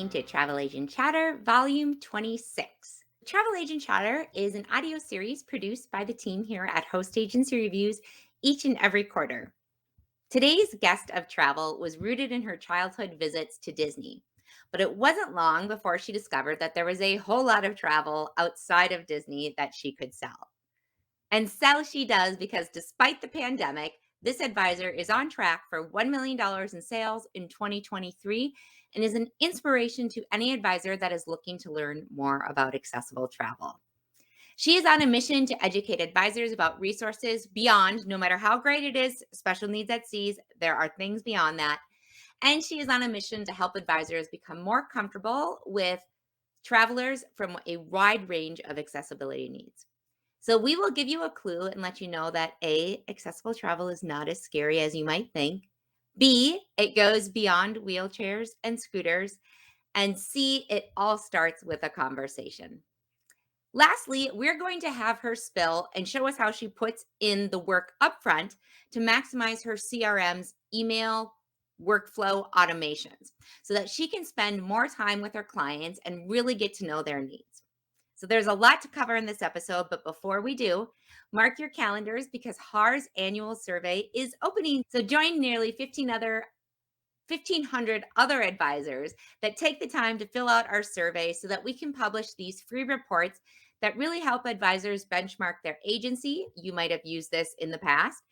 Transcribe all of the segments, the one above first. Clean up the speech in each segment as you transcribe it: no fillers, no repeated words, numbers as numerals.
listening to Travel Agent Chatter, Volume 26. Travel Agent Chatter is an audio series produced by the team here at Host Agency Reviews each and every quarter. Today's guest of travel was rooted in her childhood visits to Disney, but it wasn't long before she discovered that there was a whole lot of travel outside of Disney that she could sell. And sell she does because despite the pandemic, this advisor is on track for $1 million in sales in 2023 and is an inspiration to any advisor that is looking to learn more about accessible travel. She is on a mission to educate advisors about resources beyond, no matter how great it is, special needs at seas, there are things beyond that. And she is on a mission to help advisors become more comfortable with travelers from a wide range of accessibility needs. So we will give you a clue and let you know that A, accessible travel is not as scary as you might think. B, it goes beyond wheelchairs and scooters. And C, it all starts with a conversation. Lastly, we're going to have her spill and show us how she puts in the work upfront to maximize her CRM's email workflow automations so that she can spend more time with her clients and really get to know their needs. So there's a lot to cover in this episode, but before we do, mark your calendars because HAR's annual survey is opening. So join nearly 1,500 other advisors that take the time to fill out our survey so that we can publish these free reports that really help advisors benchmark their agency. You might have used this in the past.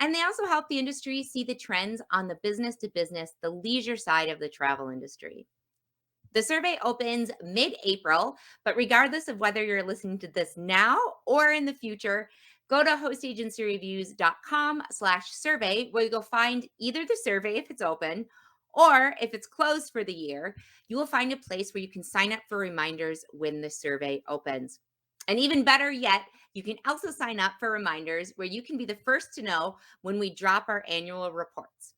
And they also help the industry see the trends on the business to business, the leisure side of the travel industry. The survey opens mid-April, but regardless of whether you're listening to this now or in the future, go to hostagencyreviews.com/survey where you'll find either the survey if it's open, or if it's closed for the year, you will find a place where you can sign up for reminders when the survey opens. And even better yet, you can also sign up for reminders where you can be the first to know when we drop our annual reports.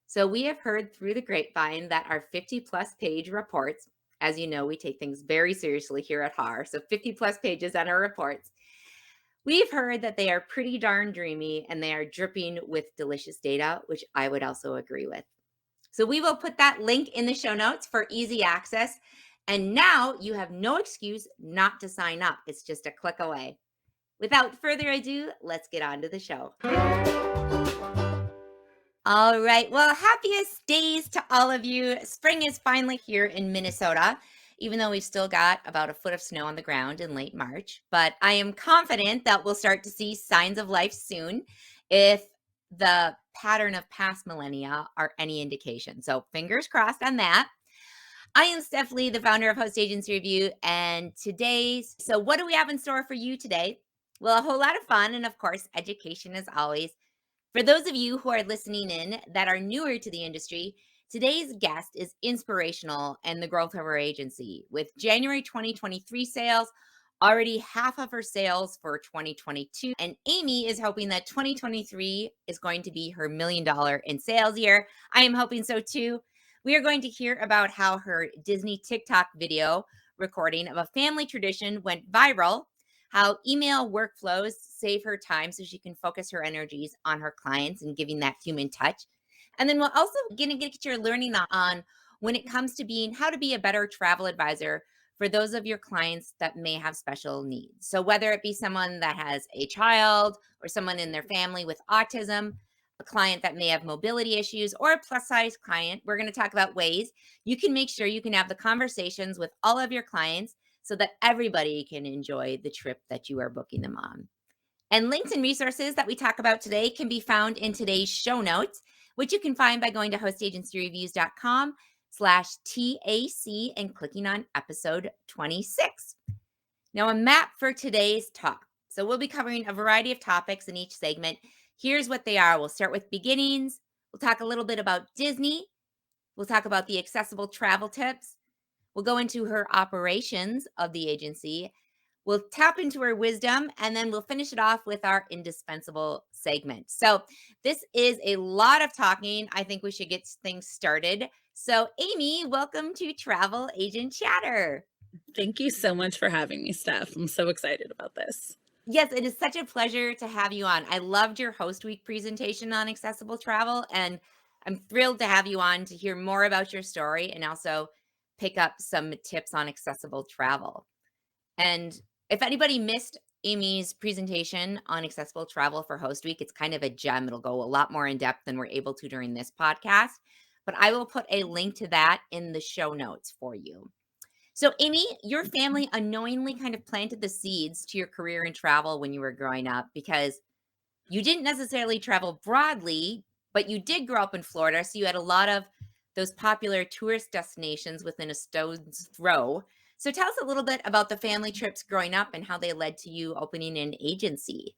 So we have heard through the grapevine that our 50 plus page reports, as you know, we take things very seriously here at HAR. So 50 plus pages on our reports. We've heard that they are pretty darn dreamy and they are dripping with delicious data, which I would also agree with. So we will put that link in the show notes for easy access. And now you have no excuse not to sign up. It's just a click away. Without further ado, let's get on to the show. All right. Well, happiest days to all of you. Spring is finally here in Minnesota, even though we've still got about a foot of snow on the ground in late March. But I am confident that we'll start to see signs of life soon if the pattern of past millennia are any indication. So fingers crossed on that. I am Stephanie, the founder of Host Agency Review, and so what do we have in store for you today? Well, a whole lot of fun and, of course, education as always. For those of you who are listening in that are newer to the industry, today's guest is inspirational in the growth of our agency. With January 2023 sales, already half of her sales for 2022. And Amy is hoping that 2023 is going to be her $1 million in sales year. I am hoping so too. We are going to hear about how her Disney TikTok video recording of a family tradition went viral, how email workflows save her time so she can focus her energies on her clients and giving that human touch. And then we'll also get your learning on when it comes to how to be a better travel advisor for those of your clients that may have special needs. So whether it be someone that has a child or someone in their family with autism, a client that may have mobility issues, or a plus size client, we're going to talk about ways you can make sure you can have the conversations with all of your clients so that everybody can enjoy the trip that you are booking them on. And links and resources that we talk about today can be found in today's show notes, which you can find by going to hostagencyreviews.com/TAC and clicking on episode 26. Now, a map for today's talk. So we'll be covering a variety of topics in each segment. Here's what they are. We'll start with beginnings. We'll talk a little bit about Disney. We'll talk about the accessible travel tips. We'll go into her operations of the agency. We'll tap into her wisdom, and then we'll finish it off with our indispensable segment. So this is a lot of talking. I think we should get things started. So Amy, welcome to Travel Agent Chatter. Thank you so much for having me, Steph. I'm so excited about this. Yes, it is such a pleasure to have you on. I loved your host week presentation on accessible travel, and I'm thrilled to have you on to hear more about your story and also pick up some tips on accessible travel. And if anybody missed Amy's presentation on accessible travel for Host Week, it's kind of a gem. It'll go a lot more in depth than we're able to during this podcast. But I will put a link to that in the show notes for you. So, Amy, your family unknowingly kind of planted the seeds to your career in travel when you were growing up because you didn't necessarily travel broadly, but you did grow up in Florida. So, you had a lot of those popular tourist destinations within a stone's throw. So, tell us a little bit about the family trips growing up and how they led to you opening an agency.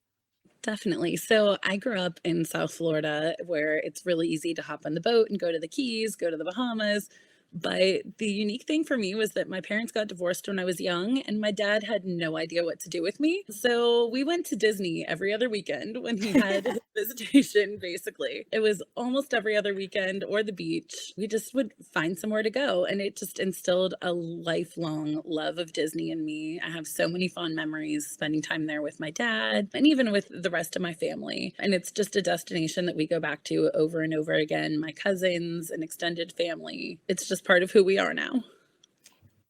Definitely. So I grew up in South Florida where it's really easy to hop on the boat and go to the Keys, go to the Bahamas. But the unique thing for me was that my parents got divorced when I was young, and my dad had no idea what to do with me. So we went to Disney every other weekend when he had his visitation, basically. It was almost every other weekend or the beach. We just would find somewhere to go. And it just instilled a lifelong love of Disney in me. I have so many fond memories spending time there with my dad and even with the rest of my family. And it's just a destination that we go back to over and over again. My cousins and extended family. It's just part of who we are now.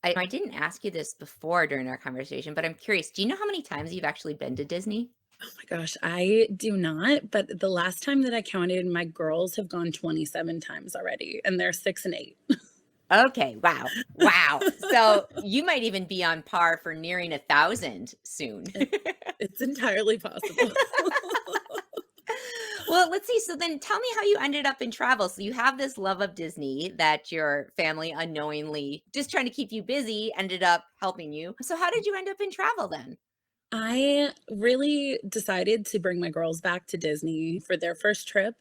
I didn't ask you this before during our conversation, but I'm curious. Do you know how many times you've actually been to Disney? Oh my gosh, I do not. But the last time that I counted, my girls have gone 27 times already, and they're 6 and 8. Okay. Wow. Wow. So you might even be on par for nearing 1,000 soon. It's entirely possible. Well, let's see. So then tell me how you ended up in travel. So you have this love of Disney that your family unknowingly, just trying to keep you busy, ended up helping you. So how did you end up in travel then? I really decided to bring my girls back to Disney for their first trip,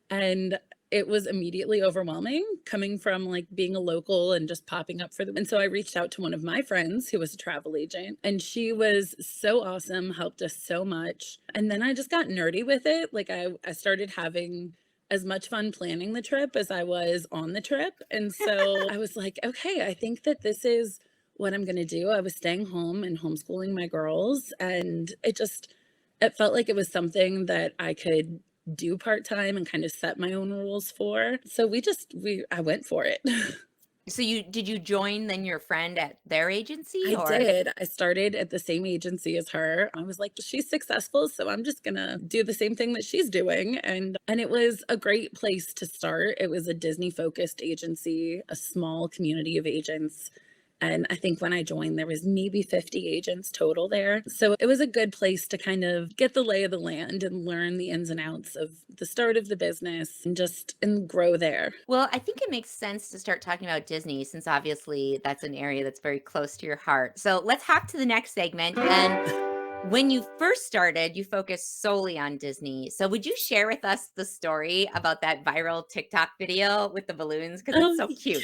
and it was immediately overwhelming coming from like being a local and just popping up for them. And so I reached out to one of my friends who was a travel agent, and she was so awesome, helped us so much. And then I just got nerdy with it. Like I started having as much fun planning the trip as I was on the trip. And so I was like, okay, I think that this is what I'm going to do. I was staying home and homeschooling my girls, and it felt like it was something that I could do part-time and kind of set my own rules for. So I went for it. So did you join then your friend at their agency I or? did. I started at the same agency as her. I was like, she's successful, so I'm just gonna do the same thing that she's doing. And it was a great place to start. It was a Disney focused agency, a small community of agents. And I think when I joined, there was maybe 50 agents total there. So it was a good place to kind of get the lay of the land and learn the ins and outs of the start of the business and grow there. Well, I think it makes sense to start talking about Disney since obviously that's an area that's very close to your heart. So let's hop to the next segment. And when you first started, you focused solely on Disney. So would you share with us the story about that viral TikTok video with the balloons? Because it's Oh, so cute.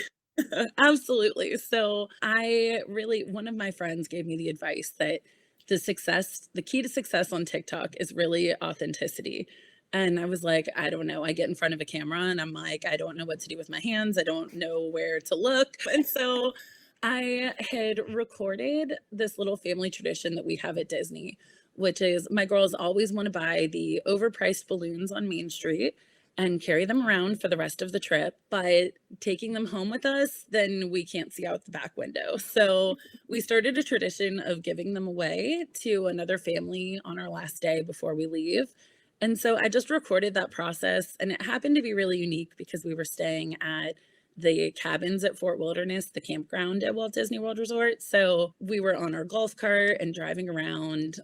absolutely. So one of my friends gave me the advice that the key to success on TikTok is really authenticity. And I was like, I don't know. I get in front of a camera and I'm like, I don't know what to do with my hands. I don't know where to look. And so I had recorded this little family tradition that we have at Disney, which is my girls always want to buy the overpriced balloons on Main Street and carry them around for the rest of the trip. But taking them home with us, then we can't see out the back window. So we started a tradition of giving them away to another family on our last day before we leave. And so I just recorded that process, and it happened to be really unique because we were staying at the cabins at Fort Wilderness, the campground at Walt Disney World Resort. So we were on our golf cart and driving around,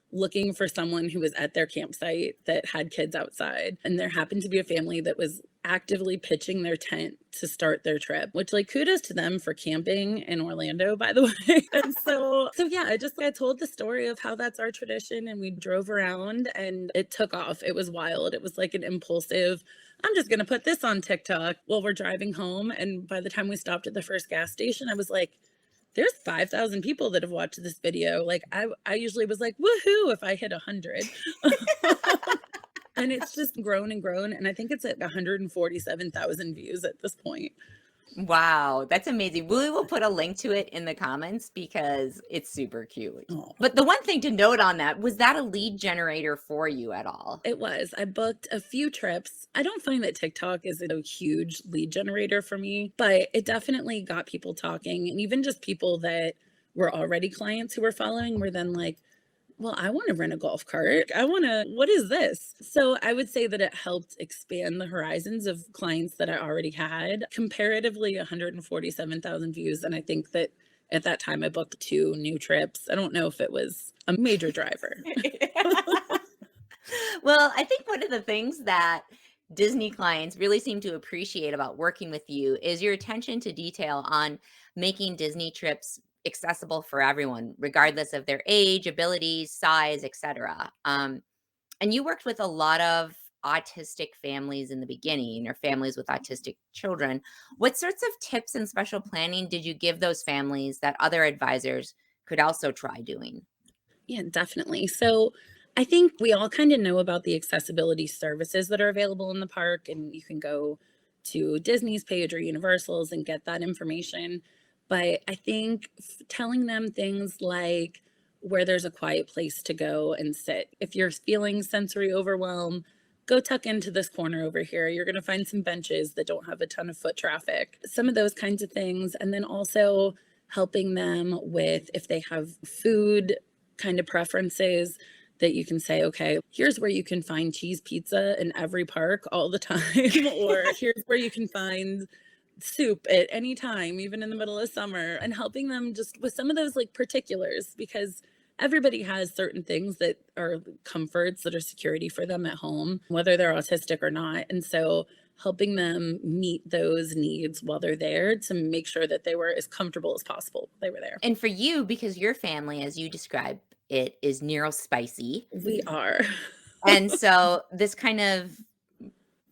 looking for someone who was at their campsite that had kids outside. And there happened to be a family that was actively pitching their tent to start their trip, which like kudos to them for camping in Orlando, by the way. And so yeah, I told the story of how that's our tradition, and we drove around and it took off. It was wild. It was like an impulsive, I'm just going to put this on TikTok while we're driving home. And by the time we stopped at the first gas station, I was like, there's 5,000 people that have watched this video. Like I usually was like, woohoo, if I hit 100. And it's just grown and grown. And I think it's at 147,000 views at this point. Wow, that's amazing. We will put a link to it in the comments because it's super cute. Oh, But the one thing to note on that, was that a lead generator for you at all? it was. I booked a few trips. I don't find that TikTok is a huge lead generator for me, but it definitely got people talking. And even just people that were already clients who were following were then like, well, I want to rent a golf cart. What is this? So I would say that it helped expand the horizons of clients that I already had. Comparatively, 147,000 views. And I think that at that time I booked 2 new trips. I don't know if it was a major driver. Well, I think one of the things that Disney clients really seem to appreciate about working with you is your attention to detail on making Disney trips accessible for everyone, regardless of their age, abilities, size, etc. And you worked with a lot of autistic families in the beginning or families with autistic children. What sorts of tips and special planning did you give those families that other advisors could also try doing? Yeah, definitely. So I think we all kind of know about the accessibility services that are available in the park, and you can go to Disney's page or Universal's and get that information. But I think telling them things like where there's a quiet place to go and sit. If you're feeling sensory overwhelm, go tuck into this corner over here. You're going to find some benches that don't have a ton of foot traffic, some of those kinds of things. And then also helping them with if they have food kind of preferences that you can say, okay, here's where you can find cheese pizza in every park all the time, or here's where you can find soup at any time, even in the middle of summer, and helping them just with some of those like particulars because everybody has certain things that are comforts that are security for them at home, whether they're autistic or not. And so helping them meet those needs while they're there to make sure that they were as comfortable as possible while they were there. And for you, because your family, as you describe it, is spicy. We are. And so this kind of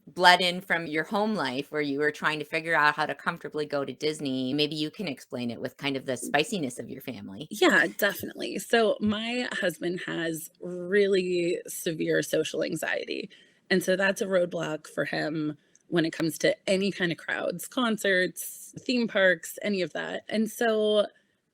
bled in from your home life where you were trying to figure out how to comfortably go to Disney. Maybe you can explain it with kind of the spiciness of your family. Yeah, definitely. So my husband has really severe social anxiety. And so that's a roadblock for him when it comes to any kind of crowds, concerts, theme parks, any of that. And so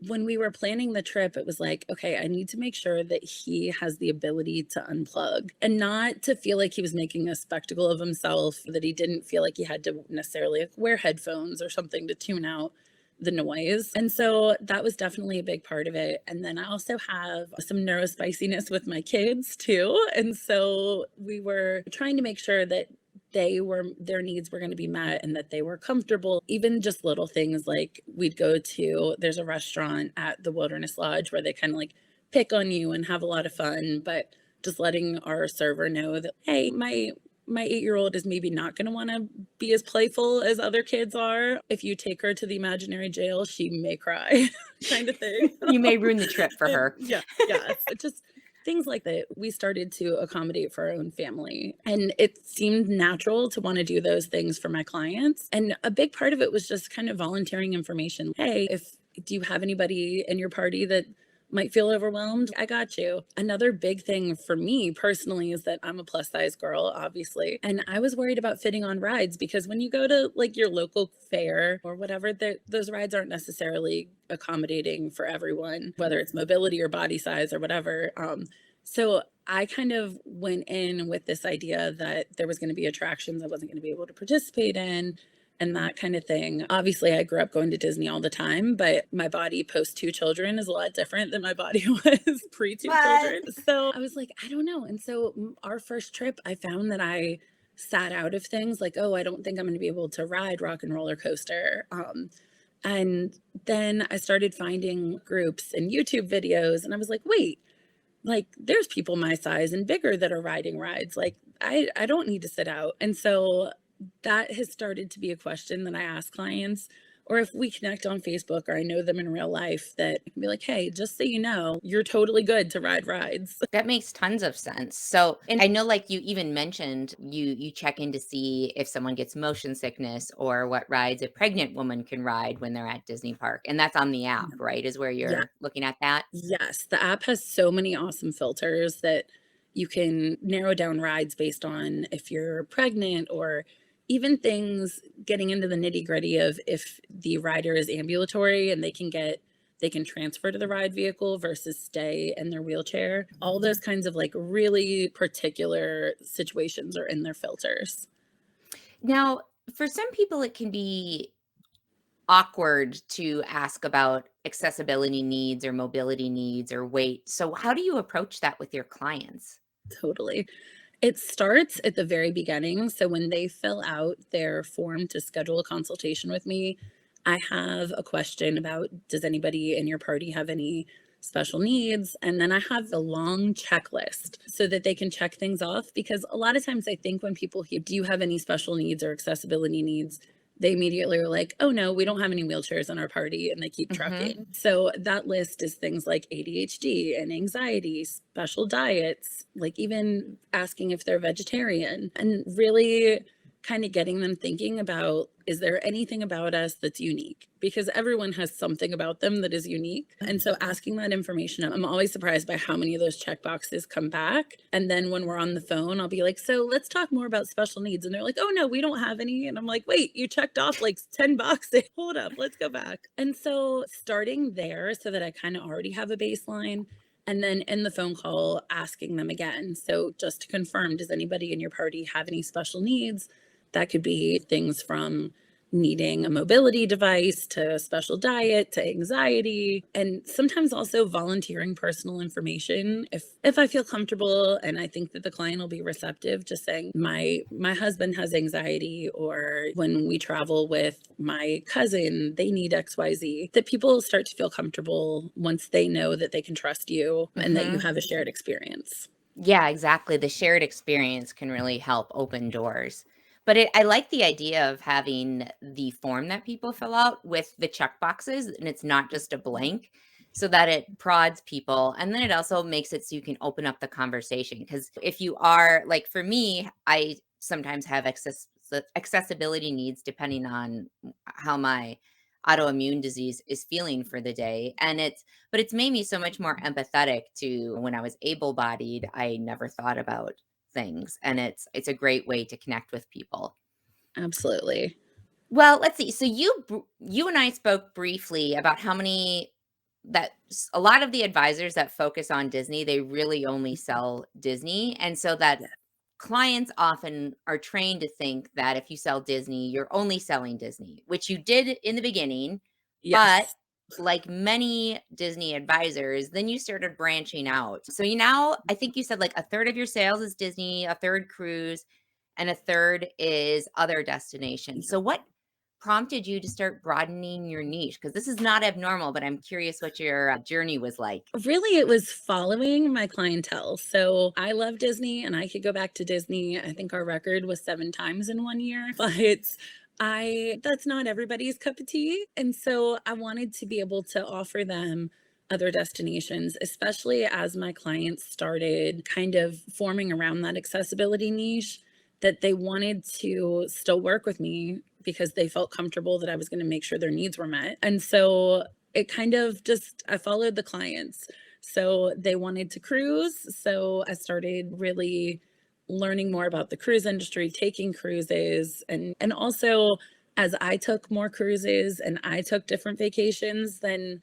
when we were planning the trip, it was like, okay, I need to make sure that he has the ability to unplug and not to feel like he was making a spectacle of himself, that he didn't feel like he had to necessarily like wear headphones or something to tune out the noise. And so that was definitely a big part of it. And then I also have some neurospiciness with my kids too. And so we were trying to make sure that their needs were going to be met and that they were comfortable. Even just little things like we'd go to there's a restaurant at the Wilderness Lodge where they kind of like pick on you and have a lot of fun, but just letting our server know that, hey, my 8-year-old is maybe not going to want to be as playful as other kids are. If you take her to the imaginary jail, she may cry, kind of thing. You may ruin the trip for her. Yeah, yes. Just things like that. We started to accommodate for our own family. And it seemed natural to want to do those things for my clients. And a big part of it was just kind of volunteering information. Hey, if do you have anybody in your party that might feel overwhelmed? I got you. Another big thing for me personally is that I'm a plus size girl, obviously. And I was worried about fitting on rides because when you go to like your local fair or whatever, those rides aren't necessarily accommodating for everyone, whether it's mobility or body size or whatever. So I kind of went in with this idea that there was going to be attractions I wasn't going to be able to participate in and that kind of thing. Obviously, I grew up going to Disney all the time, but my body post 2 children is a lot different than my body was pre 2 children. What? So I was like, I don't know. And so our first trip, I found that I sat out of things like, oh, I don't think I'm going to be able to ride Rock and Roller Coaster. And then I started finding groups and YouTube videos, and I was like, wait, like there's people my size and bigger that are riding rides. Like I don't need to sit out. And so that has started to be a question that I ask clients, or if we connect on Facebook or I know them in real life, that I can be like, hey, just so you know, you're totally good to ride rides. That makes tons of sense. So, and I know like you even mentioned you check in to see if someone gets motion sickness or what rides a pregnant woman can ride when they're at Disney Park. And that's on the app, right? Is where Yeah. you're looking at that. Yes. The app has so many awesome filters that you can narrow down rides based on if you're pregnant or even things getting into the nitty-gritty of if the rider is ambulatory and they can transfer to the ride vehicle versus stay in their wheelchair. All those kinds of like really particular situations are in their filters. Now, for some people, it can be awkward to ask about accessibility needs or mobility needs or weight. So, how do you approach that with your clients? Totally. It starts at the very beginning. So when they fill out their form to schedule a consultation with me, I have a question about, does anybody in your party have any special needs? And then I have a long checklist so that they can check things off. Because a lot of times I think when people hear, do you have any special needs or accessibility needs? They immediately are like, oh no, we don't have any wheelchairs in our party, and they keep Mhm. trucking. So that list is things like ADHD and anxiety, special diets, like even asking if they're vegetarian, and really kind of getting them thinking about, is there anything about us that's unique? Because everyone has something about them that is unique. And so asking that information, I'm always surprised by how many of those check boxes come back. And then when we're on the phone, I'll be like, so let's talk more about special needs. And they're like, oh no, we don't have any. And I'm like, wait, you checked off like 10 boxes. Hold up, let's go back. And so starting there so that I kind of already have a baseline, and then in the phone call asking them again. So just to confirm, does anybody in your party have any special needs? That could be things from needing a mobility device to a special diet to anxiety, and sometimes also volunteering personal information if I feel comfortable and I think that the client will be receptive, just saying my husband has anxiety, or when we travel with my cousin they need XYZ, that people start to feel comfortable once they know that they can trust you and that you Mhm. have a shared experience. Yeah, exactly. The shared experience can really help open doors. But I like the idea of having the form that people fill out with the check boxes, and it's not just a blank, so that it prods people. And then it also makes it so you can open up the conversation. Because if you are, like for me, I sometimes have accessibility needs depending on how my autoimmune disease is feeling for the day. But it's made me so much more empathetic to when I was able-bodied, I never thought about things, and it's a great way to connect with people. Absolutely. Well, let's see. So you and I spoke briefly about how many a lot of the advisors that focus on Disney, they really only sell Disney, and so that Yeah. clients often are trained to think that if you sell Disney, you're only selling Disney, which you did in the beginning, but Yes. like many Disney advisors, then you started branching out. So you now, I think you said like a third of your sales is Disney, a third cruise, and a third is other destinations. So what prompted you to start broadening your niche? Because this is not abnormal, but I'm curious what your journey was like. Really, it was following my clientele. So I love Disney and I could go back to Disney. I think our record was 7 times in 1 year, but that's not everybody's cup of tea. And so I wanted to be able to offer them other destinations, especially as my clients started kind of forming around that accessibility niche, that they wanted to still work with me because they felt comfortable that I was going to make sure their needs were met. And so it kind of just, I followed the clients. So they wanted to cruise. So I started really learning more about the cruise industry, taking cruises, and also as I took more cruises and I took different vacations, then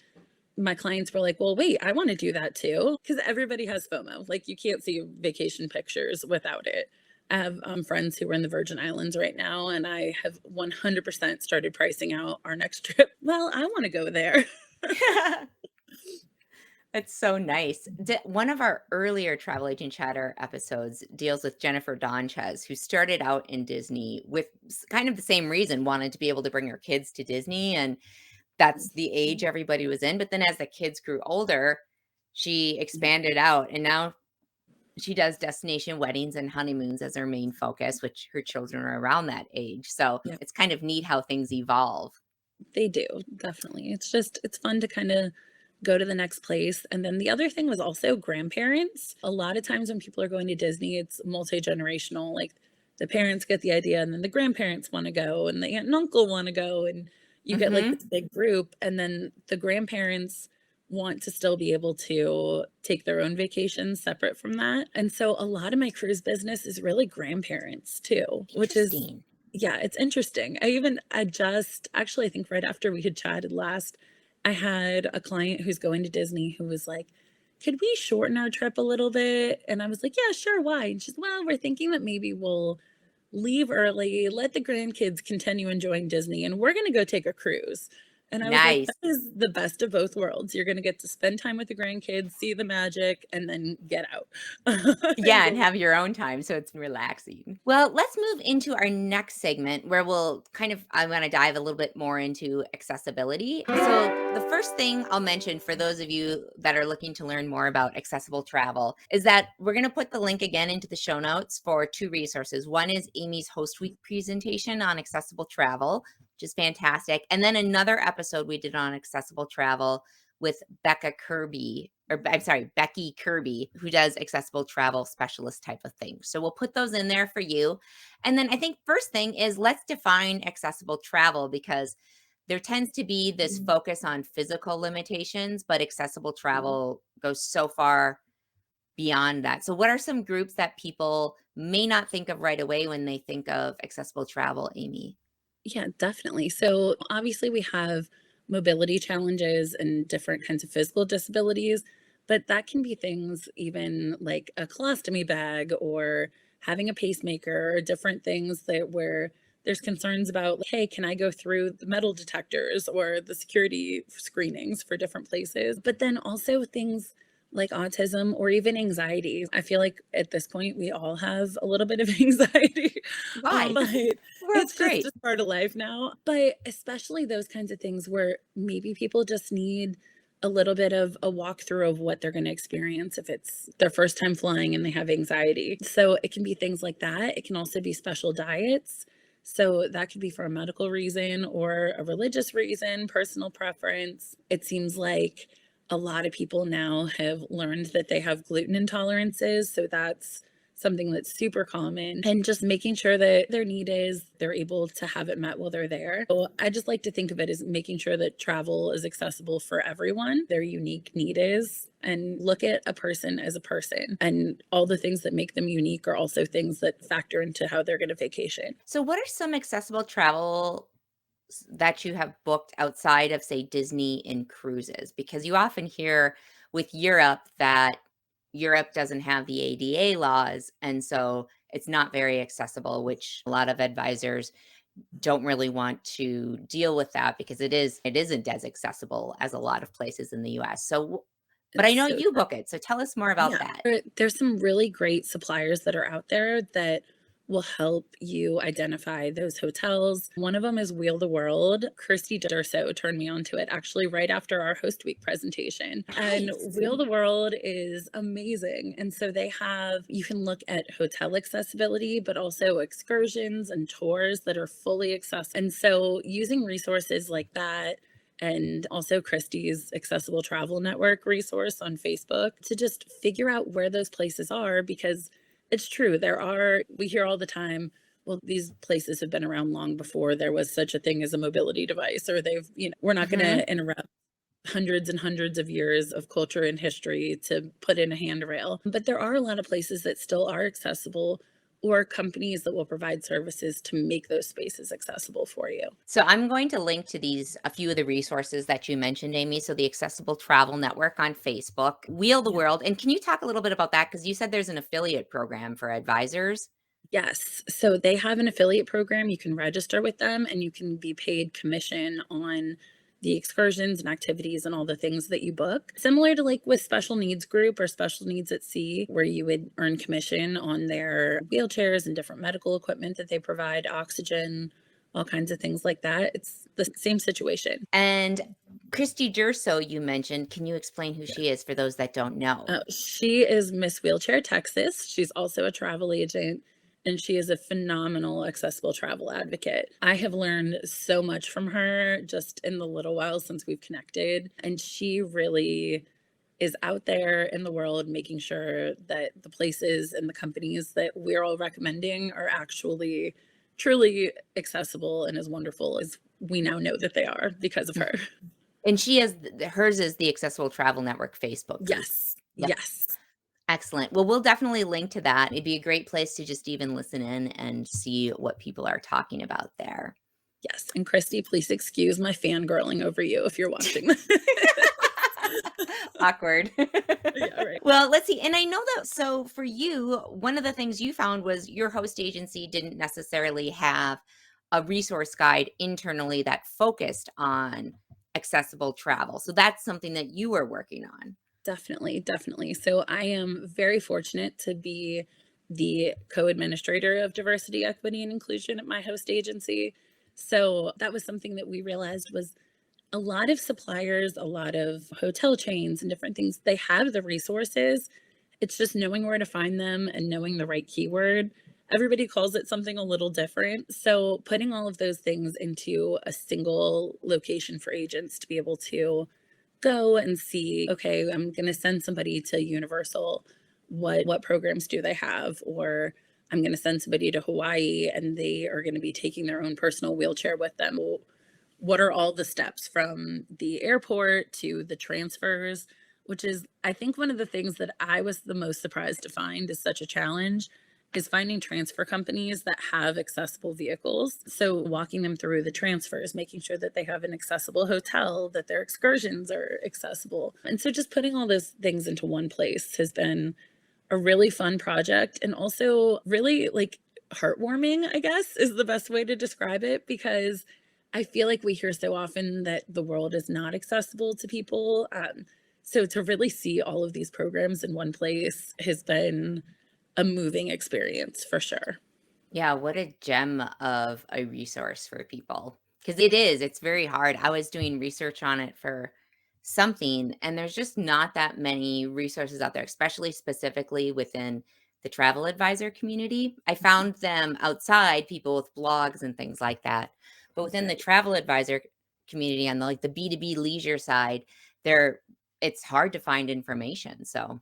my clients were like, well, wait, I want to do that too. Because everybody has FOMO. Like you can't see vacation pictures without it. I have friends who are in the Virgin Islands right now, and I have 100% started pricing out our next trip. Well, I want to go there. It's so nice. One of our earlier Travel Agent Chatter episodes deals with Jennifer Donchez, who started out in Disney with kind of the same reason, wanted to be able to bring her kids to Disney, and that's the age everybody was in. But then as the kids grew older, she expanded out, and now she does destination weddings and honeymoons as her main focus, which her children are around that age. So Yeah, it's kind of neat how things evolve. they do. Definitely. It's just, it's fun to kind of go to the next place. And then the other thing was also grandparents. A lot of times when people are going to Disney, it's multi generational. Like the parents get the idea, and then the grandparents want to go, and the aunt and uncle want to go. And you get like Mhm. this big group. And then the grandparents want to still be able to take their own vacations separate from that. And so a lot of my cruise business is really grandparents too, which is Interesting. Yeah, it's interesting. I just actually, I think right after we had chatted last, I had a client who's going to Disney who was like, "Could we shorten our trip a little bit?" And I was like, "Yeah, sure, why?" And she's, "Well, we're thinking that maybe we'll leave early, let the grandkids continue enjoying Disney, and we're gonna go take a cruise." And I was like, Nice. "That is the best of both worlds. You're gonna get to spend time with the grandkids, see the magic, and then get out and Yeah, and go." have your own time so it's relaxing. Well, let's move into our next segment where we'll I want to dive a little bit more into accessibility. So, the first thing I'll mention for those of you that are looking to learn more about accessible travel is that we're going to put the link again into the show notes for two resources. One is Amy's Host Week presentation on accessible travel, which is fantastic. And then another episode we did on accessible travel with Becky Kirby, who does accessible travel specialist type of thing. So we'll put those in there for you. And then I think first thing is let's define accessible travel because there tends to be this focus on physical limitations, but accessible travel goes so far beyond that. So what are some groups that people may not think of right away when they think of accessible travel, Amy? Yeah, definitely. So obviously, we have mobility challenges and different kinds of physical disabilities, but that can be things even like a colostomy bag or having a pacemaker or different things that where there's concerns about, hey, can I go through the metal detectors or the security screenings for different places? But then also things like autism or even anxiety. I feel like at this point we all have a little bit of anxiety. Why? But World's it's just great. a part of life now, but especially those kinds of things where maybe people just need a little bit of a walkthrough of what they're gonna experience if it's their first time flying and they have anxiety. So it can be things like that. It can also be special diets. So that could be for a medical reason or a religious reason, personal preference. It seems like a lot of people now have learned that they have gluten intolerances, so that's something that's super common, and just making sure that their need is they're able to have it met while they're there. So I just like to think of it as making sure that travel is accessible for everyone, their unique need is, and look at a person as a person. And all the things that make them unique are also things that factor into how they're going to vacation. So what are some accessible travel that you have booked outside of, say, Disney and cruises? Because you often hear with Europe that Europe doesn't have the ADA laws, and so it's not very accessible, which a lot of advisors don't really want to deal with that because it isn't as accessible as a lot of places in the US. So but I It's know so you book it, so tell us more about Yeah, that. there's some really great suppliers that are out there that will help you identify those hotels. One of them is Wheel the World. Kirsty Durso turned me on to it actually right after our Host Week presentation. And Nice. Wheel the World is amazing. And so you can look at hotel accessibility, but also excursions and tours that are fully accessible. And so using resources like that and also Christie's Accessible Travel Network resource on Facebook to just figure out where those places are because it's true. We hear all the time, well, these places have been around long before there was such a thing as a mobility device, or we're not going Mhm. to interrupt hundreds and hundreds of years of culture and history to put in a handrail. But there are a lot of places that still are accessible or companies that will provide services to make those spaces accessible for you. So I'm going to link to a few of the resources that you mentioned, Amy. So the Accessible Travel Network on Facebook, Wheel the Yeah. World. And can you talk a little bit about that? Because you said there's an affiliate program for advisors. Yes. So they have an affiliate program. You can register with them and you can be paid commission on the excursions and activities and all the things that you book. Similar to like with special needs group or special needs at sea, where you would earn commission on their wheelchairs and different medical equipment that they provide, oxygen, all kinds of things like that. It's the same situation. And Christy Durso, you mentioned. Can you explain who she is for those that don't know? She is Miss Wheelchair Texas. She's also a travel agent and she is a phenomenal accessible travel advocate. I have learned so much from her just in the little while since we've connected. And she really is out there in the world making sure that the places and the companies that we're all recommending are actually truly accessible and as wonderful as we now know that they are because of her. And she has hers is the Accessible Travel Network Facebook group. Yes. Yep. Yes. Excellent. Well, we'll definitely link to that. It'd be a great place to just even listen in and see what people are talking about there. Yes, and Christy, please excuse my fangirling over you if you're watching this. Awkward. Yeah, right. Well, let's see. And I know that so for you, one of the things you found was your host agency didn't necessarily have a resource guide internally that focused on accessible travel. So that's something that you were working on. Definitely, definitely. So I am very fortunate to be the co-administrator of diversity, equity, and inclusion at my host agency. So that was something that we realized was a lot of suppliers, a lot of hotel chains and different things, they have the resources. It's just knowing where to find them and knowing the right keyword. Everybody calls it something a little different. So putting all of those things into a single location for agents to be able to go and see, okay, I'm going to send somebody to Universal. What programs do they have? Or I'm going to send somebody to Hawaii and they are going to be taking their own personal wheelchair with them. What are all the steps from the airport to the transfers, which is, I think, one of the things that I was the most surprised to find is such a challenge is finding transfer companies that have accessible vehicles. So walking them through the transfers, making sure that they have an accessible hotel, that their excursions are accessible. And so just putting all those things into one place has been a really fun project and also really like heartwarming, I guess, is the best way to describe it, because I feel like we hear so often that the world is not accessible to people. So to really see all of these programs in one place has been a moving experience for sure. Yeah, what a gem of a resource for people. Because it is, it's very hard. I was doing research on it for something, and there's just not that many resources out there, especially specifically within the travel advisor community. I found them outside, people with blogs and things like that. But within the Right. travel advisor community on the like the B2B leisure side, there it's hard to find information. So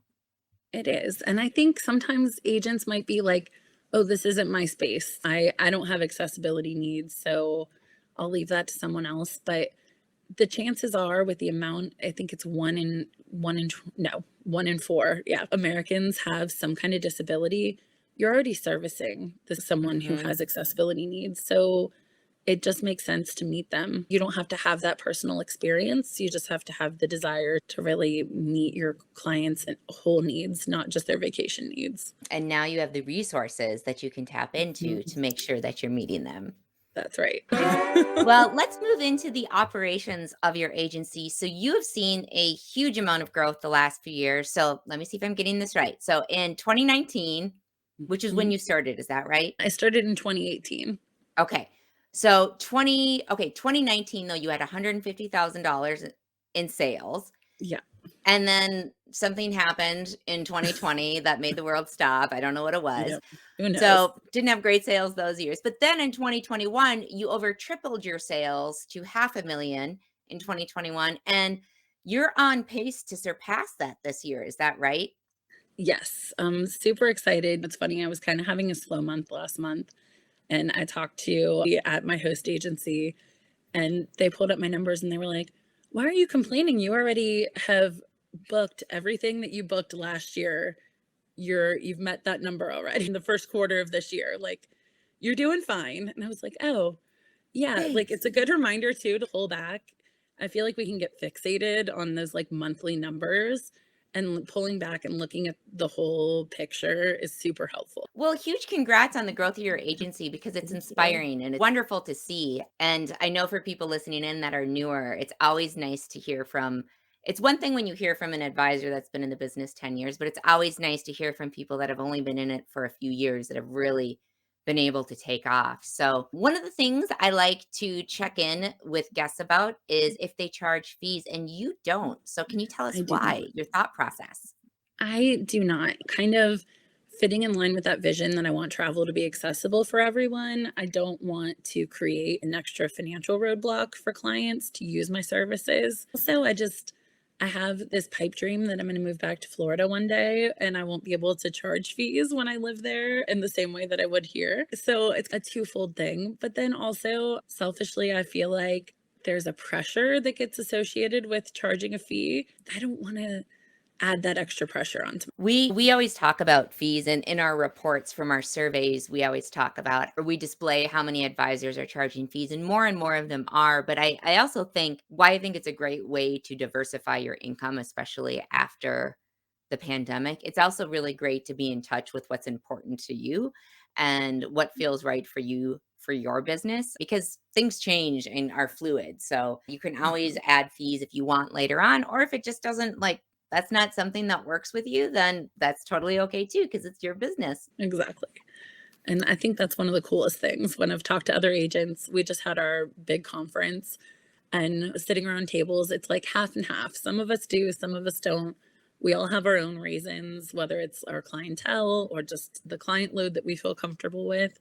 It is. And I think sometimes agents might be like, oh, this isn't my space. I don't have accessibility needs, so I'll leave that to someone else. But the chances are with the amount, I think it's no, 1 in 4, yeah, Americans have some kind of disability. You're already servicing someone who mhm. has accessibility needs. So it just makes sense to meet them. You don't have to have that personal experience. You just have to have the desire to really meet your clients' whole needs, not just their vacation needs. And now you have the resources that you can tap into Mhm. to make sure that you're meeting them. That's right. Well, let's move into the operations of your agency. So you have seen a huge amount of growth the last few years. So let me see if I'm getting this right. So in 2019, which is when Mhm. you started, is that right? I started in 2018. Okay. So 2019 though you had $150,000 in sales. Yeah. And then something happened in 2020 that made the world stop. I don't know what it was. Yep. Who knows? So, didn't have great sales those years. But then in 2021, you over tripled your sales to half a million in 2021 and you're on pace to surpass that this year. Is that right? Yes. I'm super excited. It's funny. I was kind of having a slow month last month, and I talked to at my host agency, and they pulled up my numbers and they were like, "Why are you complaining? You already have booked everything that you booked last year. You've met that number already in the first quarter of this year. Like, you're doing fine." And I was like, "Oh, yeah." Like, Thanks. it's a good reminder too to pull back. I feel like we can get fixated on those like monthly numbers, and pulling back and looking at the whole picture is super helpful. Well, huge congrats on the growth of your agency because it's Thank you. inspiring and it's wonderful to see. And I know for people listening in that are newer, it's always nice to hear from. It's one thing when you hear from an advisor that's been in the business 10 years, but it's always nice to hear from people that have only been in it for a few years that have really been able to take off. So, one of the things I like to check in with guests about is if they charge fees, and you don't. So, can you tell us I do not. why, your thought process? I do not. Kind of fitting in line with that vision that I want travel to be accessible for everyone. I don't want to create an extra financial roadblock for clients to use my services. Also, I have this pipe dream that I'm going to move back to Florida one day and I won't be able to charge fees when I live there in the same way that I would here. So it's a twofold thing. But then also, selfishly, I feel like there's a pressure that gets associated with charging a fee. I don't want to add that extra pressure onto. We always talk about fees, and in our reports from our surveys, we always talk about, or we display how many advisors are charging fees, and more of them are. But I also think why I think it's a great way to diversify your income, especially after the pandemic. It's also really great to be in touch with what's important to you and what feels right for you for your business, because things change and are fluid. So you can always Mhm. add fees if you want later on, or if it just doesn't, like, that's not something that works with you, then that's totally okay too, because it's your business. Exactly. And I think that's one of the coolest things when I've talked to other agents. We just had our big conference and sitting around tables, it's like half and half. Some of us do, some of us don't. We all have our own reasons, whether it's our clientele or just the client load that we feel comfortable with.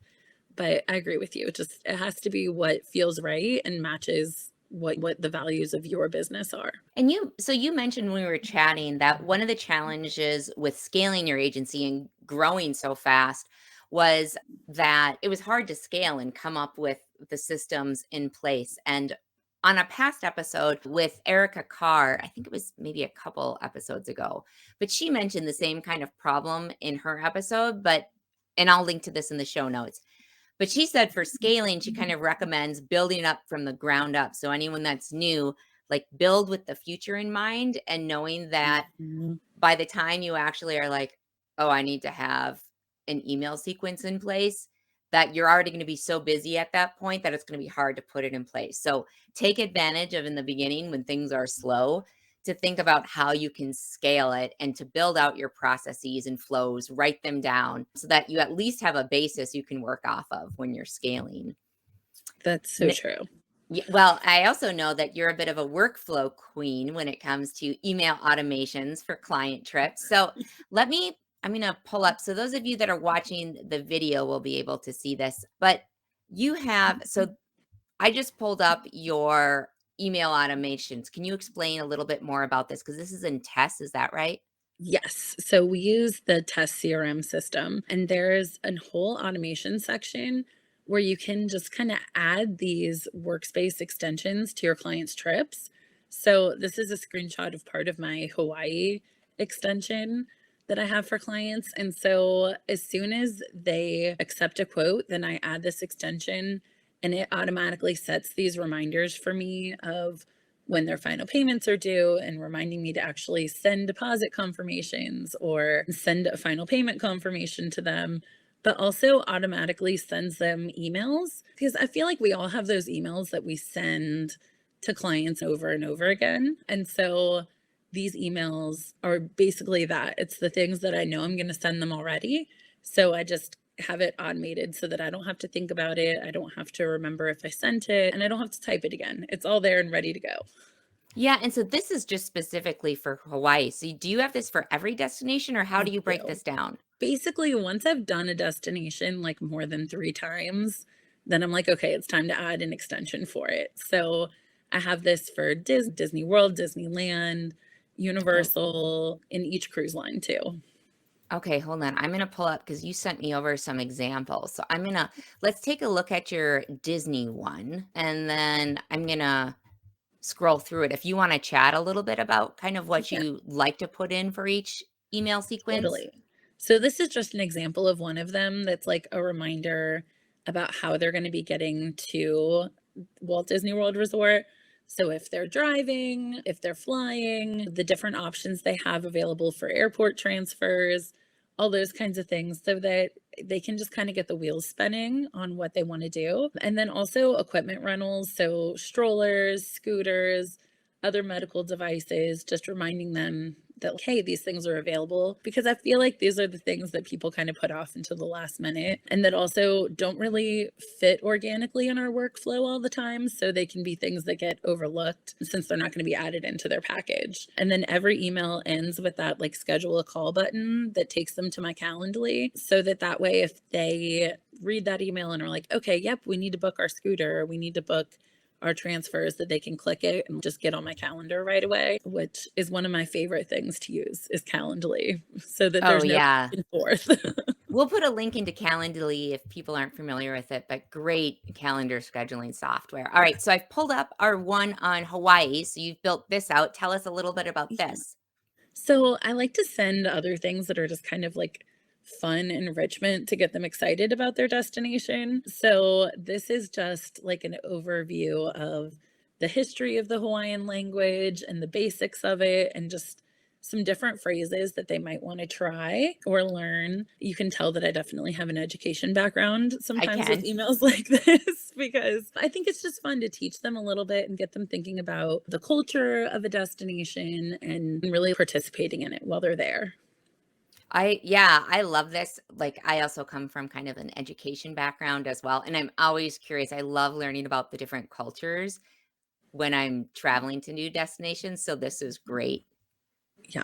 But I agree with you. It has to be what feels right and matches what the values of your business are. And you mentioned when we were chatting that one of the challenges with scaling your agency and growing so fast was that it was hard to scale and come up with the systems in place. And on a past episode with Erica Carr, I think it was maybe a couple episodes ago, but she mentioned the same kind of problem in her episode, and I'll link to this in the show notes. But she said for scaling, she kind of recommends building up from the ground up. So anyone that's new, like, build with the future in mind and knowing that Mhm. by the time you actually are like, "Oh, I need to have an email sequence in place," that you're already gonna be so busy at that point that it's gonna be hard to put it in place. So, take advantage of in the beginning when things are slow to think about how you can scale it and to build out your processes and flows, write them down so that you at least have a basis you can work off of when you're scaling. That's so true. Well, I also know that you're a bit of a workflow queen when it comes to email automations for client trips. So I'm going to pull up. So those of you that are watching the video will be able to see this, but so I just pulled up your email automations. Can you explain a little bit more about this? Because this is in test. Is that right? Yes. So we use the test CRM system, and there's a whole automation section where you can just kind of add these workspace extensions to your clients' trips. So this is a screenshot of part of my Hawaii extension that I have for clients. And so as soon as they accept a quote, then I add this extension and it automatically sets these reminders for me of when their final payments are due and reminding me to actually send deposit confirmations or send a final payment confirmation to them, but also automatically sends them emails because I feel like we all have those emails that we send to clients over and over again. And so these emails are basically that it's the things that I know I'm going to send them already. So I just have it automated so that I don't have to think about it. I don't have to remember if I sent it and I don't have to type it again. It's all there and ready to go. Yeah. And so this is just specifically for Hawaii. So do you have this for every destination, or how I do you break do. this down? Basically, once I've done a destination like more than 3 times, then I'm like, "Okay, it's time to add an extension for it." So, I have this for Disney World, Disneyland, Oh, Universal, in each cruise line too. okay, hold on. I'm gonna pull up because you sent me over some examples. So let's take a look at your Disney one, and then I'm gonna scroll through it. If you want to chat a little bit about kind of what Yeah, you like to put in for each email sequence. totally. So, this is just an example of one of them that's like a reminder about how they're gonna be getting to Walt Disney World Resort. So if they're driving, if they're flying, the different options they have available for airport transfers, all those kinds of things so that they can just kind of get the wheels spinning on what they want to do. And then also equipment rentals, so strollers, scooters, other medical devices, just reminding them that, hey, these things are available because I feel like these are the things that people kind of put off until the last minute and that also don't really fit organically in our workflow all the time. So they can be things that get overlooked since they're not going to be added into their package. And then every email ends with that like schedule a call button that takes them to my Calendly so that way, if they read that email and are like, okay, yep, we need to book our scooter, we need to book our transfers, that they can click it and just get on my calendar right away, which is one of my favorite things to use is Calendly so that Oh there's no back yeah. and forth. We'll put a link into Calendly if people aren't familiar with it, but great calendar scheduling software. All right, so I've pulled up our one on Hawaii. So you've built this out. Tell us a little bit about Yeah. this. So I like to send other things that are just kind of like fun enrichment to get them excited about their destination. So this is just like an overview of the history of the Hawaiian language and the basics of it, and just some different phrases that they might want to try or learn. You can tell that I definitely have an education background I sometimes with can. emails like this, because I think it's just fun to teach them a little bit and get them thinking about the culture of a destination and really participating in it while they're there. Yeah, I love this. Like, I also come from kind of an education background as well, and I'm always curious. I love learning about the different cultures when I'm traveling to new destinations, so this is great. Yeah,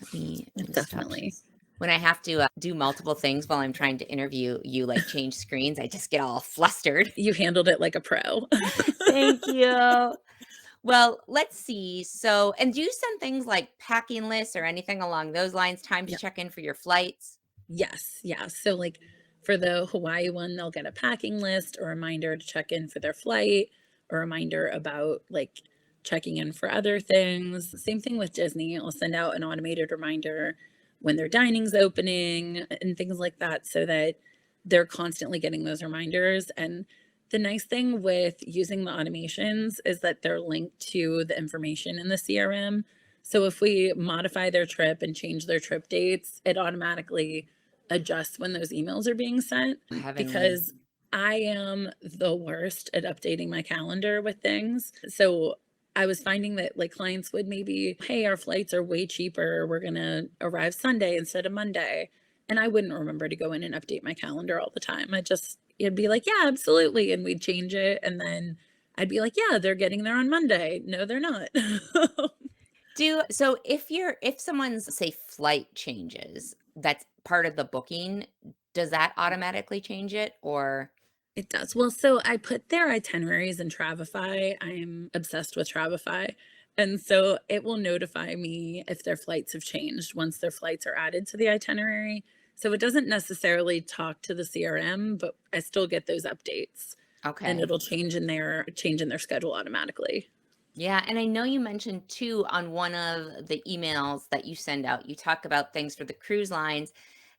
Let me stop. definitely. When I have to, do multiple things while I'm trying to interview you, like change screens, I just get all flustered. You handled it like a pro. Thank you. Well, let's see. So, and do you send things like packing lists or anything along those lines, time to Yeah. check in for your flights? Yes. Yeah. So, like for the Hawaii one, they'll get a packing list, a reminder to check in for their flight, a reminder about like checking in for other things. Same thing with Disney. I'll send out an automated reminder when their dining's opening and things like that, so that they're constantly getting those reminders. And the nice thing with using the automations is that they're linked to the information in the CRM. So if we modify their trip and change their trip dates, it automatically adjust when those emails are being sent, Heavenly. because I am the worst at updating my calendar with things. So I was finding that like clients would maybe, hey, our flights are way cheaper. We're going to arrive Sunday instead of Monday. And I wouldn't remember to go in and update my calendar all the time. It'd be like, yeah, absolutely. And we'd change it. And then I'd be like, yeah, they're getting there on Monday. No, they're not. So if someone's, say, flight changes, that's part of the booking, does that automatically change it or It does. Well, so I put their itineraries in Travify. I'm obsessed with Travify. And so it will notify me if their flights have changed once their flights are added to the itinerary. So it doesn't necessarily talk to the CRM, but I still get those updates, and okay. it'll change in their schedule automatically. Yeah, and I know you mentioned too on one of the emails that you send out, you talk about things for the cruise lines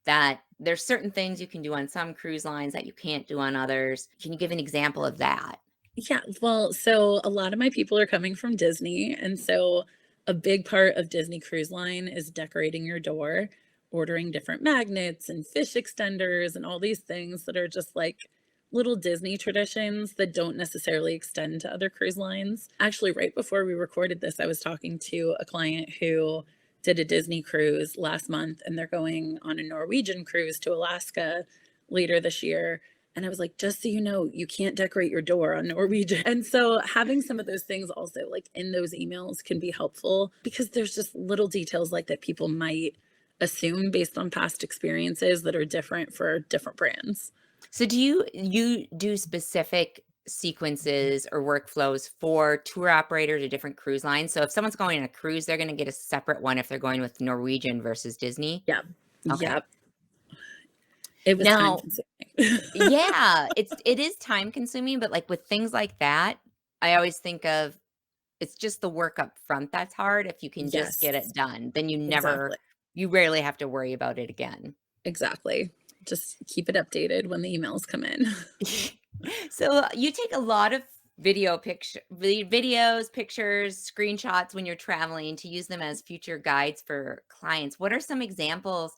that there's certain things you can do on some cruise lines that you can't do on others. Can you give an example of that? Yeah, well, so a lot of my people are coming from Disney, and so a big part of Disney Cruise Line is decorating your door, ordering different magnets and fish extenders and all these things that are just like little Disney traditions that don't necessarily extend to other cruise lines. Actually, right before we recorded this, I was talking to a client who did a Disney cruise last month, and they're going on a Norwegian cruise to Alaska later this year. And I was like, just so you know, you can't decorate your door on Norwegian. And so having some of those things also like in those emails can be helpful, because there's just little details like that people might assume based on past experiences that are different for different brands. So do you do specific sequences or workflows for tour operators or different cruise lines? So if someone's going on a cruise, they're going to get a separate one if they're going with Norwegian versus Disney? Yeah. Okay. Yep. It was time Now, consuming. yeah, it is time consuming, but like with things like that, I always think of it's just the work up front that's hard. If you can just get Yes, it done, then exactly. you rarely have to worry about it again. Exactly. Just keep it updated when the emails come in. So you take a lot of videos, pictures, screenshots when you're traveling to use them as future guides for clients. What are some examples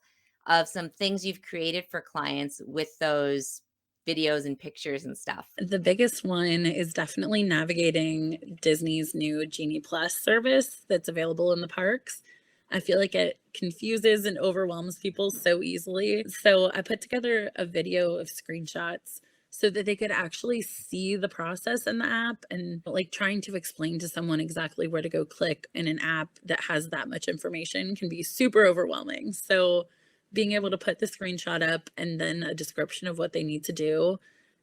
of some things you've created for clients with those videos and pictures and stuff? The biggest one is definitely navigating Disney's new Genie Plus service that's available in the parks. I feel like it confuses and overwhelms people so easily. So I put together a video of screenshots so that they could actually see the process in the app, and like trying to explain to someone exactly where to go click in an app that has that much information can be super overwhelming. So being able to put the screenshot up and then a description of what they need to do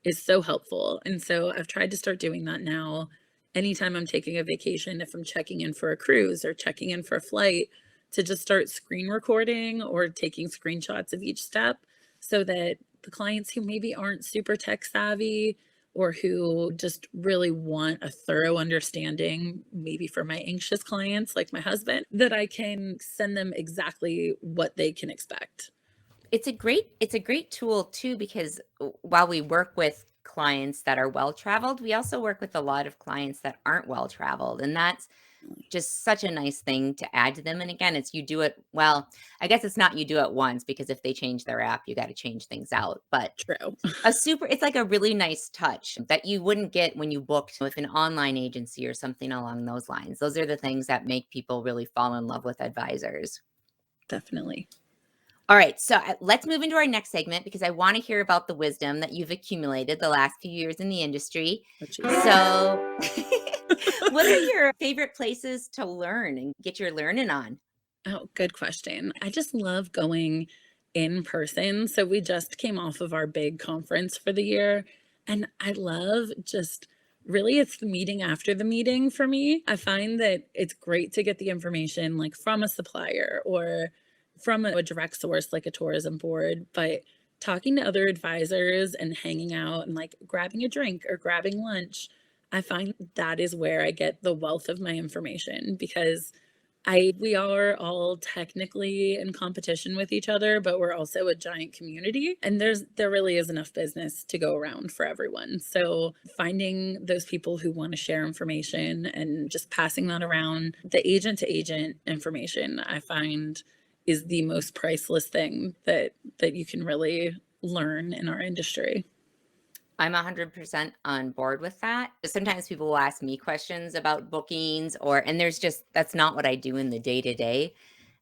is so helpful. And so I've tried to start doing that now. Anytime I'm taking a vacation, if I'm checking in for a cruise or checking in for a flight, to just start screen recording or taking screenshots of each step, so that the clients who maybe aren't super tech savvy or who just really want a thorough understanding, maybe for my anxious clients like my husband, that I can send them exactly what they can expect. It's a great tool too because while we work with clients that are well traveled, we also work with a lot of clients that aren't well traveled, and that's just such a nice thing to add to them. And again, it's you do it well, I guess it's not you do it once because if they change their app, you got to change things out. But True. it's like a really nice touch that you wouldn't get when you booked with an online agency or something along those lines. Those are the things that make people really fall in love with advisors. Definitely. All right, so let's move into our next segment because I want to hear about the wisdom that you've accumulated the last few years in the industry. Oh, geez. So, what are your favorite places to learn and get your learning on? Oh, good question. I just love going in person. So we just came off of our big conference for the year, and I love just really it's the meeting after the meeting for me. I find that it's great to get the information like from a supplier or from a direct source like a tourism board, but talking to other advisors and hanging out and like grabbing a drink or grabbing lunch, I find that is where I get the wealth of my information because we are all technically in competition with each other, but we're also a giant community and there really is enough business to go around for everyone. So finding those people who want to share information and just passing that around, the agent to agent information, I find is the most priceless thing that you can really learn in our industry. I'm 100% on board with that. Sometimes people will ask me questions about bookings and that's not what I do in the day to day.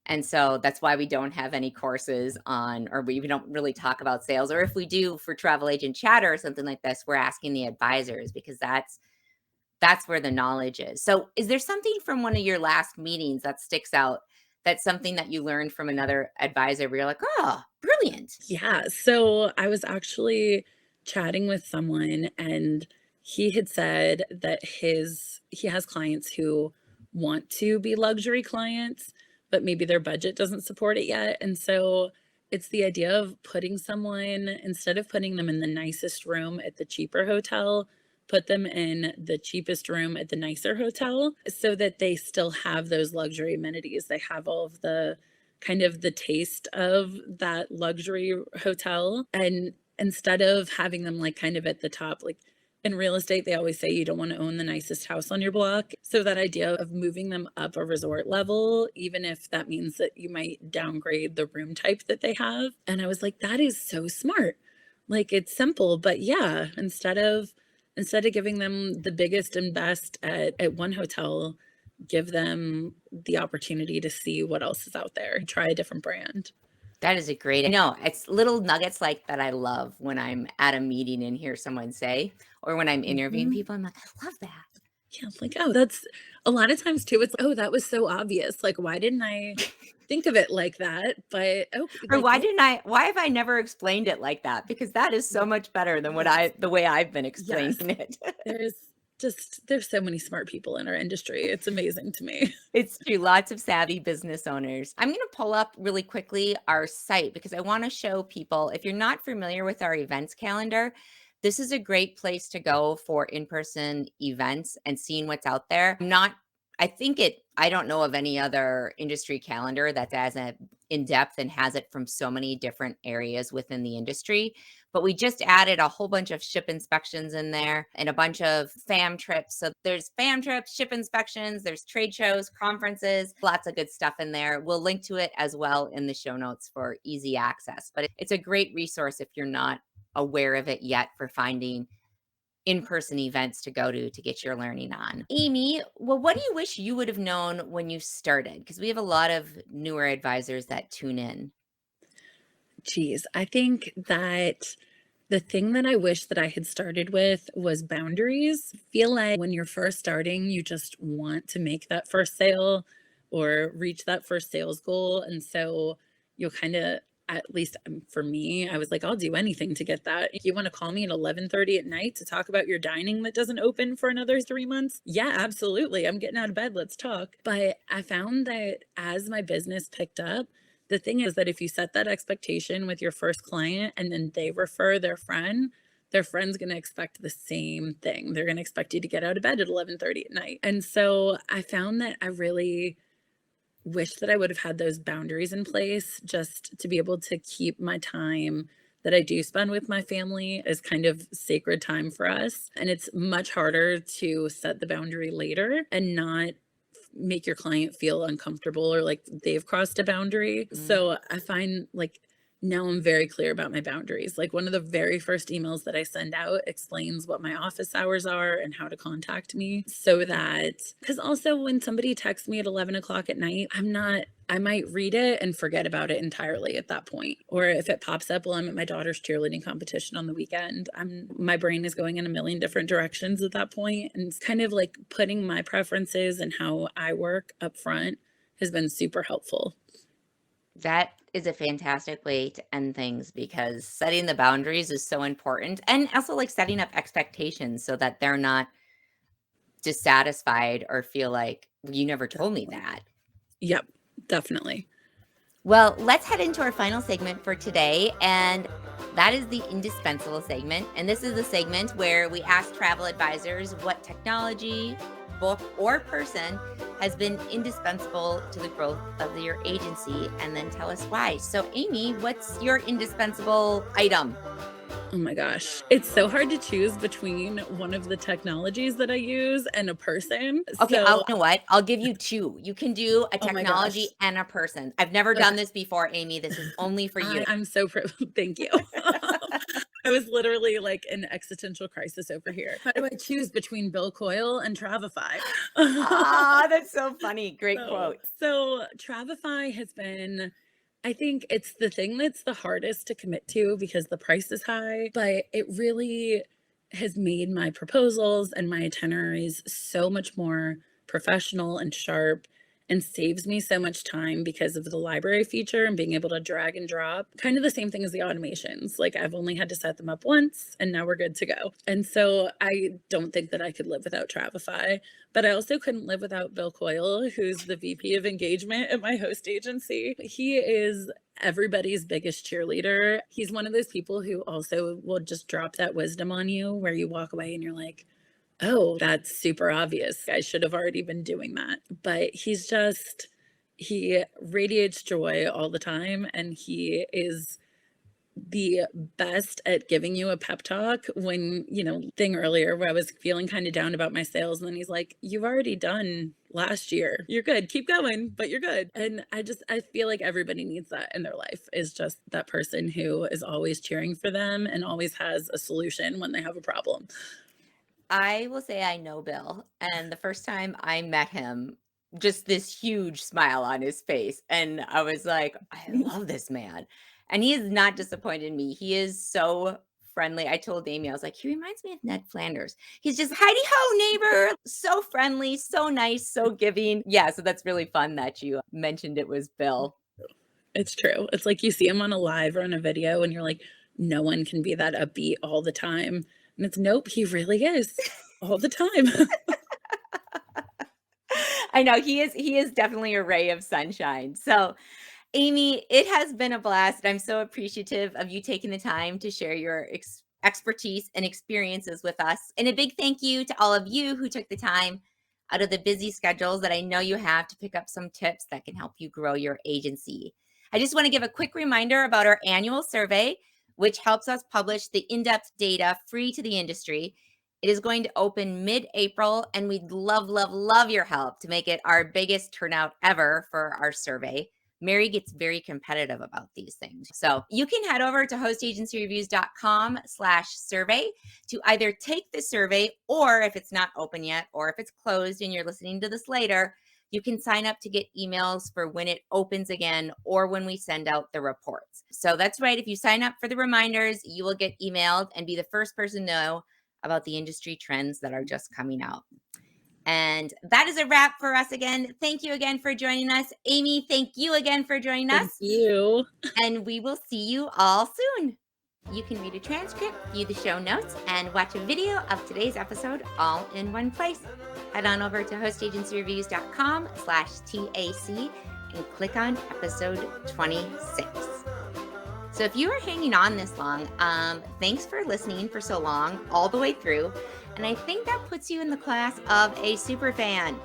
And so that's why we don't have any courses on, or we don't really talk about sales. Or if we do for travel agent chatter or something like this, we're asking the advisors because that's where the knowledge is. So is there something from one of your last meetings that sticks out? That's something that you learned from another advisor where you're like, oh, brilliant. Yeah. So I was actually chatting with someone and he had said that he has clients who want to be luxury clients, but maybe their budget doesn't support it yet. And so it's the idea of putting someone, instead of putting them in the nicest room at the cheaper hotel, put them in the cheapest room at the nicer hotel so that they still have those luxury amenities. They have all of the kind of the taste of that luxury hotel. And instead of having them like kind of at the top, like in real estate, they always say you don't want to own the nicest house on your block. So that idea of moving them up a resort level, even if that means that you might downgrade the room type that they have. And I was like, that is so smart. Like it's simple, but yeah, instead of giving them the biggest and best at one hotel, give them the opportunity to see what else is out there, try a different brand. That is a great no, it's little nuggets like that I love when I'm at a meeting and hear someone say, or when I'm interviewing Mhm. people, I'm like, "I love that." Yeah, like, oh, that's a lot of times too, it's, oh, that was so obvious. Like, why didn't I think of it like that? But oh, Or like, yeah, why have I never explained it like that? Because that is so much better than yes, the way I've been yes. explaining it. There's there's so many smart people in our industry. It's amazing to me. It's true, lots of savvy business owners. I'm gonna pull up really quickly our site because I wanna show people if you're not familiar with our events calendar, this is a great place to go for in-person events and seeing what's out there. I don't know of any other industry calendar that's as in-depth and has it from so many different areas within the industry. But we just added a whole bunch of ship inspections in there and a bunch of fam trips. So there's fam trips, ship inspections, there's trade shows, conferences, lots of good stuff in there. We'll link to it as well in the show notes for easy access. But it's a great resource if you're not aware of it yet for finding in-person events to go to get your learning on. Amy, well, what do you wish you would have known when you started? Because we have a lot of newer advisors that tune in. Geez, I think that the thing that I wish that I had started with was boundaries. Feel like when you're first starting, you just want to make that first sale or reach that first sales goal. And so you'll kind of, at least for me, I was like, I'll do anything to get that. If you want to call me at 11:30 at night to talk about your dining that doesn't open for another 3 months, yeah, absolutely. I'm getting out of bed. Let's talk. But I found that as my business picked up, the thing is that if you set that expectation with your first client and then they refer their friend, their friend's going to expect the same thing. They're going to expect you to get out of bed at 11:30 at night. And so I found that I really wish that I would have had those boundaries in place just to be able to keep my time that I do spend with my family as kind of sacred time for us. And it's much harder to set the boundary later and not make your client feel uncomfortable or like they've crossed a boundary. So I find like now I'm very clear about my boundaries. Like one of the very first emails that I send out explains what my office hours are and how to contact me so that, because also when somebody texts me at 11 o'clock at night, I might read it and forget about it entirely at that point. Or if it pops up while I'm at my daughter's cheerleading competition on the weekend, my brain is going in a million different directions at that point. And it's kind of like putting my preferences and how I work up front has been super helpful. That is a fantastic way to end things because setting the boundaries is so important, and also like setting up expectations so that they're not dissatisfied or feel like you never told me that. Yep, definitely. Well, let's head into our final segment for today, and that is the Indispensable segment. And this is the segment where we ask travel advisors what technology, book, or person has been indispensable to the growth of your agency, and then tell us why. So, Amy, what's your indispensable item? Oh my gosh. It's so hard to choose between one of the technologies that I use and a person. Okay, So, you know what? I'll give you two. You can do a oh my gosh. technology and a person. I've never Okay. done this before, Amy. This is only for you. I'm so thank you. I was literally like in existential crisis over here. How do I choose between Bill Coyle and Travify? That's so funny. Great quote. So Travify has been, I think it's the thing that's the hardest to commit to because the price is high, but it really has made my proposals and my itineraries so much more professional and sharp and saves me so much time because of the library feature and being able to drag and drop. Kind of the same thing as the automations. Like I've only had to set them up once and now we're good to go. And so I don't think that I could live without Travify, but I also couldn't live without Bill Coyle, who's the VP of engagement at my host agency. He is everybody's biggest cheerleader. He's one of those people who also will just drop that wisdom on you where you walk away and you're like, oh, that's super obvious. I should have already been doing that. But he radiates joy all the time. And he is the best at giving you a pep talk when, thing earlier where I was feeling kind of down about my sales. And then he's like, you've already done last year. You're good. Keep going, but you're good. And I feel like everybody needs that in their life, is just that person who is always cheering for them and always has a solution when they have a problem. I will say I know Bill, and the first time I met him, just this huge smile on his face, and I was like, "I love this man." And he is not disappointed in me. He is so friendly. I told Amy, I was like, "He reminds me of Ned Flanders." He's just, "Heidi ho, neighbor." So friendly, so nice, so giving. Yeah, so that's really fun that you mentioned it was Bill. It's true. It's like you see him on a live or on a video and you're like, no one can be that upbeat all the time. And it's nope, he really is all the time. I know he is definitely a ray of sunshine. So, Amy, it has been a blast. I'm so appreciative of you taking the time to share your expertise and experiences with us. And a big thank you to all of you who took the time out of the busy schedules that I know you have to pick up some tips that can help you grow your agency. I just want to give a quick reminder about our annual survey, which helps us publish the in-depth data free to the industry. It is going to open mid-April, and we'd love, love, love your help to make it our biggest turnout ever for our survey. Mary gets very competitive about these things. So you can head over to hostagencyreviews.com/survey to either take the survey, or if it's not open yet, or if it's closed and you're listening to this later, you can sign up to get emails for when it opens again or when we send out the reports. So that's right. If you sign up for the reminders, you will get emailed and be the first person to know about the industry trends that are just coming out. And that is a wrap for us again. Thank you again for joining us. Amy, thank you again for joining us. Thank you. And we will see you all soon. You can read a transcript, view the show notes, and watch a video of today's episode all in one place. Head on over to hostagencyreviews.com/TAC and click on episode 26. So if you are hanging on this long, thanks for listening for so long, all the way through. And I think that puts you in the class of a super fan.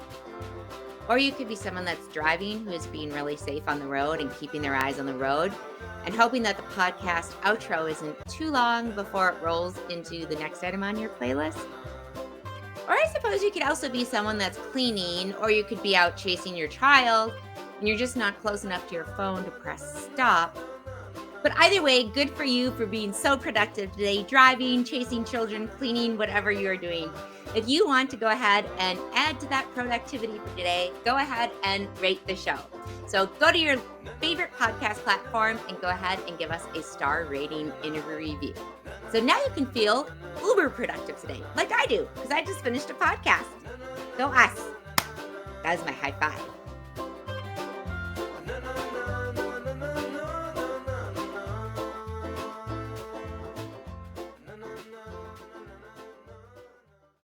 Or you could be someone that's driving who is being really safe on the road and keeping their eyes on the road and hoping that the podcast outro isn't too long before it rolls into the next item on your playlist. Or I suppose you could also be someone that's cleaning, or you could be out chasing your child and you're just not close enough to your phone to press stop. But either way, good for you for being so productive today, driving, chasing children, cleaning, whatever you're doing. If you want to go ahead and add to that productivity for today, go ahead and rate the show. So go to your favorite podcast platform and go ahead and give us a star rating and a review. So now you can feel uber productive today, like I do, because I just finished a podcast. Go us. That was my high five.